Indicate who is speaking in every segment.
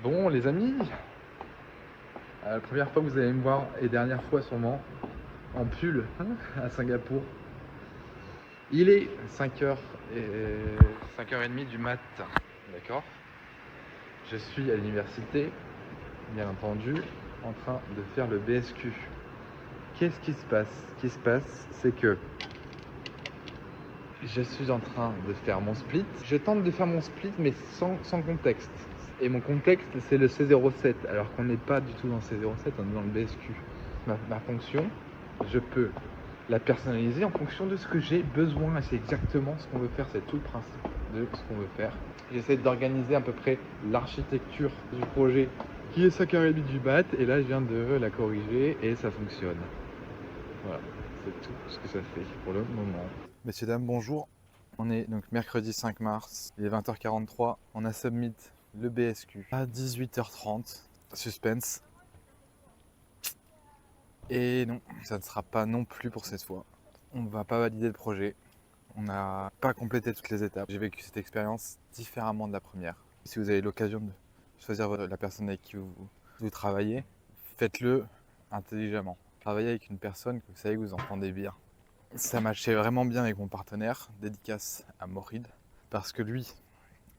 Speaker 1: Bon les amis, la première fois que vous allez me voir et dernière fois sûrement en pull à Singapour. Il est 5h et 5h30 du mat, d'accord. Je suis à l'université, bien entendu, en train de faire le BSQ. Qu'est-ce qui se passe? Ce qui se passe, c'est que je suis en train de faire mon split. Je tente de faire mon split, mais sans contexte. Et mon contexte, c'est le C07, alors qu'on n'est pas du tout dans le C07, on est dans le BSQ. Ma fonction, je peux la personnaliser en fonction de ce que j'ai besoin. Et c'est exactement ce qu'on veut faire, c'est tout le principe de ce qu'on veut faire. J'essaie d'organiser à peu près l'architecture du projet qui est 5h30 du mat, et là je viens de la corriger et ça fonctionne. Voilà, c'est tout ce que ça fait pour le moment. Messieurs, dames, bonjour. On est donc mercredi 5 mars, il est 20h43. On a submit le BSQ à 18h30. Suspense. Et non, ça ne sera pas non plus pour cette fois. On ne va pas valider le projet. On n'a pas complété toutes les étapes. J'ai vécu cette expérience différemment de la première. Si vous avez l'occasion de choisir la personne avec qui vous travaillez, faites-le intelligemment. Travaillez avec une personne que vous savez que vous entendez bien. Ça matchait vraiment bien avec mon partenaire, dédicace à Morid, parce que lui,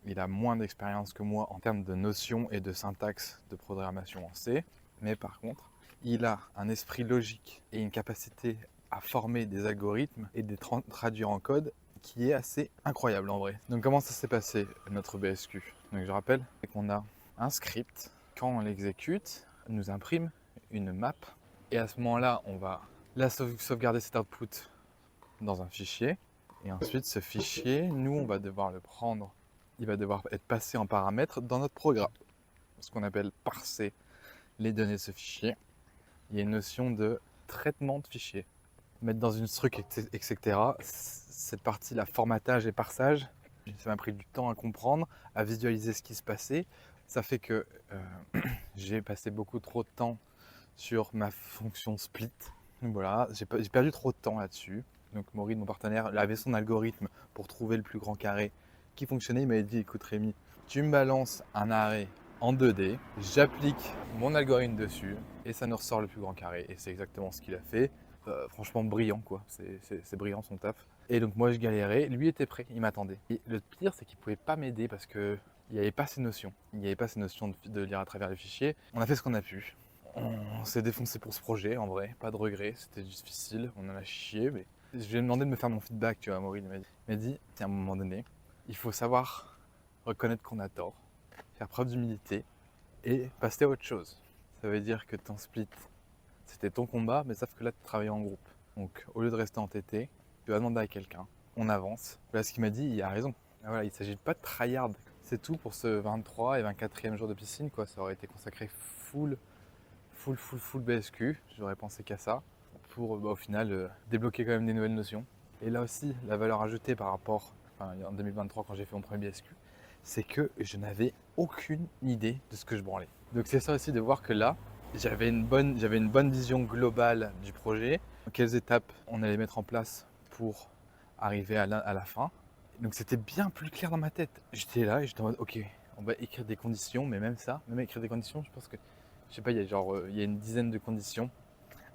Speaker 1: il a moins d'expérience que moi en termes de notions et de syntaxe de programmation en C, mais par contre, il a un esprit logique et une capacité à former des algorithmes et de traduire en code qui est assez incroyable en vrai. Donc comment ça s'est passé notre BSQ? Donc je rappelle qu'on a un script, quand on l'exécute, il nous imprime une map, et à ce moment-là, on va sauvegarder cet output dans un fichier, et ensuite ce fichier, nous on va devoir le prendre, il va devoir être passé en paramètres dans notre programme, ce qu'on appelle parser les données de ce fichier. Il y a une notion de traitement de fichier, mettre dans une struct, etc. Cette partie, la formatage et parsage, ça m'a pris du temps à comprendre, à visualiser ce qui se passait. Ça fait que j'ai passé beaucoup trop de temps sur ma fonction split. Donc voilà, j'ai perdu trop de temps là-dessus. Donc Maurice, mon partenaire, il avait son algorithme pour trouver le plus grand carré qui fonctionnait. Il m'avait dit, écoute Rémi, tu me balances un arrêt en 2D, j'applique mon algorithme dessus et ça nous ressort le plus grand carré. Et c'est exactement ce qu'il a fait. Franchement brillant quoi, c'est brillant son taf. Et donc moi je galérais, lui était prêt, il m'attendait. Et le pire c'est qu'il ne pouvait pas m'aider parce que il n'y avait pas ces notions. Il n'y avait pas ces notions de lire à travers les fichiers. On a fait ce qu'on a pu. On s'est défoncé pour ce projet, en vrai, pas de regret, c'était difficile, on en a chié, mais je lui ai demandé de me faire mon feedback, tu vois, Maurice m'a dit, à un moment donné, il faut savoir reconnaître qu'on a tort, faire preuve d'humilité et passer à autre chose. Ça veut dire que ton split, c'était ton combat, mais sauf que là, tu travailles en groupe. Donc, au lieu de rester entêté, tu vas demander à quelqu'un, on avance. Voilà ce qu'il m'a dit, il a raison. Voilà, il ne s'agit pas de tryhard, c'est tout pour ce 23 et 24e jour de piscine, quoi. Ça aurait été consacré full BSQ, j'aurais pensé qu'à ça, pour au final débloquer quand même des nouvelles notions. Et là aussi, la valeur ajoutée par rapport, en 2023 quand j'ai fait mon premier BSQ, c'est que je n'avais aucune idée de ce que je branlais. Donc c'est ça aussi de voir que là, j'avais une bonne vision globale du projet, quelles étapes on allait mettre en place pour arriver à la fin. Donc c'était bien plus clair dans ma tête. J'étais là et j'étais en mode ok, on va écrire des conditions, mais même ça, même écrire des conditions, je pense que je sais pas, il y a une dizaine de conditions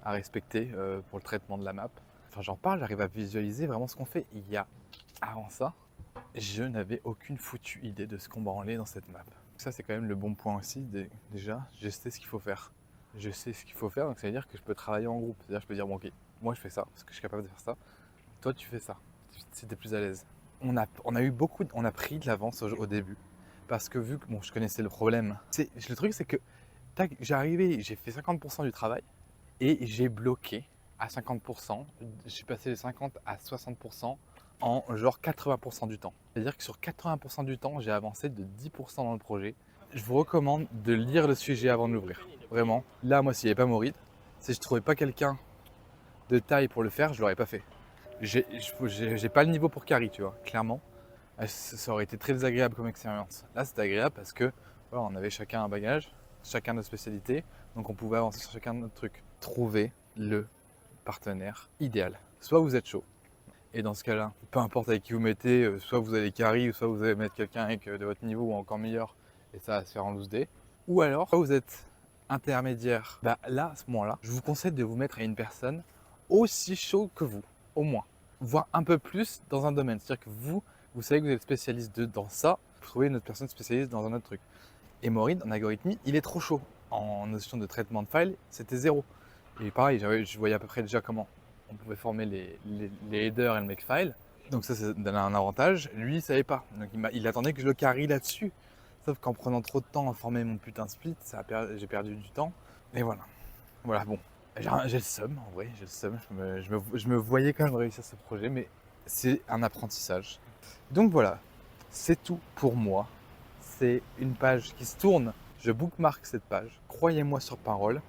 Speaker 1: à respecter pour le traitement de la map. Enfin, j'en parle, j'arrive à visualiser vraiment ce qu'on fait. Il y a, avant ça, je n'avais aucune foutue idée de ce qu'on branlait dans cette map. Ça, c'est quand même le bon point aussi. Déjà, je sais ce qu'il faut faire. Je sais ce qu'il faut faire, donc ça veut dire que je peux travailler en groupe. C'est-à-dire que je peux dire, bon, ok, moi je fais ça, parce que je suis capable de faire ça. Toi, tu fais ça, si t'es plus à l'aise. On a pris de l'avance au début. Parce que vu que bon, je connaissais le problème, le truc c'est que j'ai arrivé, j'ai fait 50% du travail et j'ai bloqué à 50%. Je suis passé de 50 à 60% en genre 80% du temps. C'est-à-dire que sur 80% du temps, j'ai avancé de 10% dans le projet. Je vous recommande de lire le sujet avant de l'ouvrir. Vraiment. Là, moi, s'il n'y avait pas Maurice, si je ne trouvais pas quelqu'un de taille pour le faire, je ne l'aurais pas fait. J'ai pas le niveau pour carry, tu vois, clairement. Ça aurait été très désagréable comme expérience. Là, c'était agréable parce que voilà, on avait chacun un bagage, chacun notre spécialité, donc on pouvait avancer sur chacun de notre truc. Trouver le partenaire idéal. Soit vous êtes chaud, et dans ce cas-là, peu importe avec qui vous mettez, soit vous allez carry, soit vous allez mettre quelqu'un avec de votre niveau ou encore meilleur, et ça va se faire en loose day. Ou alors, quand vous êtes intermédiaire, bah là, à ce moment-là, je vous conseille de vous mettre à une personne aussi chaud que vous, au moins, voire un peu plus dans un domaine. C'est-à-dire que vous savez que vous êtes spécialiste dans ça, vous trouvez une autre personne spécialiste dans un autre truc. Et Maureen, en algorithmie, il est trop chaud. En notion de traitement de file, c'était zéro. Et pareil, je voyais à peu près déjà comment on pouvait former les headers et le makefile. Donc ça, c'est un avantage. Lui, il savait pas. Donc il attendait que je le carry là-dessus. Sauf qu'en prenant trop de temps à former mon putain de split, j'ai perdu du temps. Et voilà. Voilà, bon. J'ai le seum, en vrai, j'ai le seum. Je me voyais quand même réussir ce projet, mais c'est un apprentissage. Donc voilà, c'est tout pour moi. C'est une page qui se tourne. Je bookmark cette page. Croyez-moi sur parole,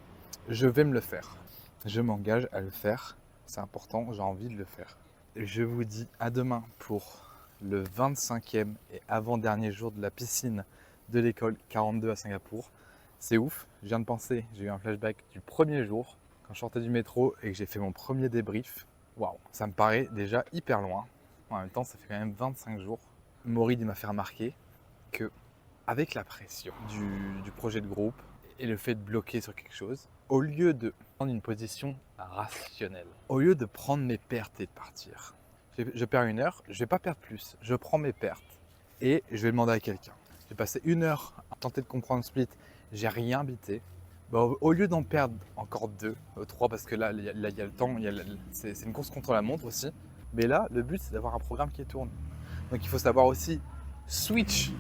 Speaker 1: je vais me le faire. Je m'engage à le faire. C'est important, j'ai envie de le faire. Et je vous dis à demain pour le 25e et avant-dernier jour de la piscine de l'école 42 à Singapour. C'est ouf, je viens de penser, j'ai eu un flashback du premier jour quand je sortais du métro et que j'ai fait mon premier débrief. Waouh, ça me paraît déjà hyper loin. En même temps, ça fait quand même 25 jours. Maureen m'a fait remarquer que avec la pression du projet de groupe et le fait de bloquer sur quelque chose, au lieu de prendre une position rationnelle, au lieu de prendre mes pertes et de partir, je perds 1 heure, je ne vais pas perdre plus, je prends mes pertes et je vais demander à quelqu'un. J'ai passé 1 heure à tenter de comprendre Split, j'ai rien bité. Bah, au lieu d'en perdre encore 2, 3, parce que là, il y a le temps, c'est une course contre la montre aussi. Mais là, le but, c'est d'avoir un programme qui tourne. Donc il faut savoir aussi switch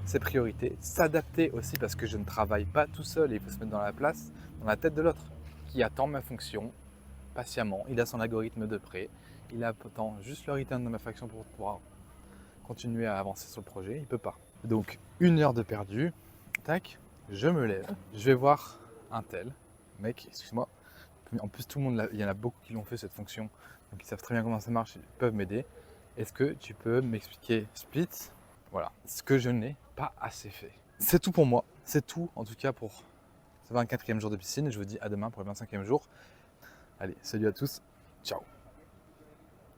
Speaker 1: ses priorités, s'adapter aussi parce que je ne travaille pas tout seul et il faut se mettre dans la place, dans la tête de l'autre qui attend ma fonction patiemment. Il a son algorithme de près, il attend juste le return de ma faction pour pouvoir continuer à avancer sur le projet, il ne peut pas. Donc 1 heure de perdu, tac, je me lève, je vais voir un tel, mec, excuse-moi, en plus tout le monde, il y en a beaucoup qui l'ont fait cette fonction, donc ils savent très bien comment ça marche, ils peuvent m'aider. Est-ce que tu peux m'expliquer Split? Voilà, ce que je n'ai pas assez fait. C'est tout pour moi, c'est tout en tout cas pour ce 24e jour de piscine. Je vous dis à demain pour le 25e jour. Allez, salut à tous, ciao.